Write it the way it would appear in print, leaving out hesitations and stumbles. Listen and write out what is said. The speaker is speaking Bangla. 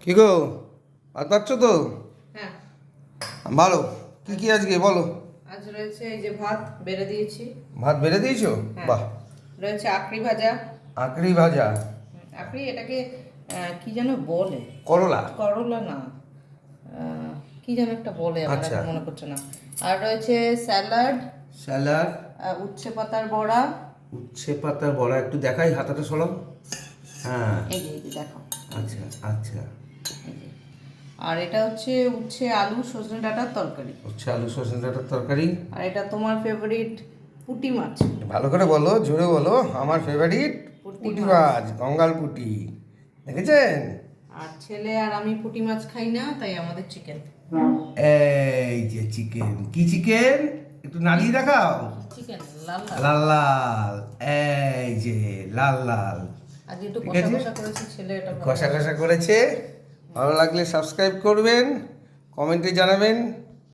কি গো, ভাত পাচ্ছ তো? হ্যাঁ। ভালো। কি কি আজকে বলো। আজ রয়েছে এই যে ভাত বেড়ে দিয়েছি। ভাত বেড়ে দিয়েছো? হ্যাঁ। বাহ। রয়েছে আকড়ি ভাজা। আঁকড়ি ভাজা। আকড়ি এটাকে কি যেন বলে। করলা। করলা না, কি যেন একটা বলে, আমার আচ্ছা। এখন মনে পড়ছে না। আর রয়েছে স্যালাড, স্যালাড। উচ্ছে পাতার বড়া। উচ্ছে পাতার বড়া, একটু দেখাই, হাতাটা সরাও। হ্যাঁ। এই যে দেখো। আচ্ছা আচ্ছা। এই যে। আর এটা হচ্ছে উচ্ছে আলু সজনে ডাঁটার তরকারি। উচ্ছে আলু সজনে ডাঁটার তরকারি। আর এটা তোমার ফেভারিট পুঁটি মাছ। ভালো করে বলো, জোরে বলো। আমার ফেভারিট পুঁটি পুঁটি মাছ। মাছ, গঙ্গাল পুঁটি। দেখেছেন? আর ছেলে আর আমি পুঁটি মাছ খাই না, তাই আমাদের চিকেন। এই যে চিকেন। কি চিকেন? একটু নাড়িয়ে দেখাও। চিকেন লাল লাল। লাল লাল। এই যে লাল লাল। আজ একটু ঠিক কষা আছে? কষা করেছি, ছেলে এটা ভালো কষা লাগে। কষা করেছে। ভালো লাগলে সাবস্ক্রাইব করবেন, কমেন্টে জানাবেন।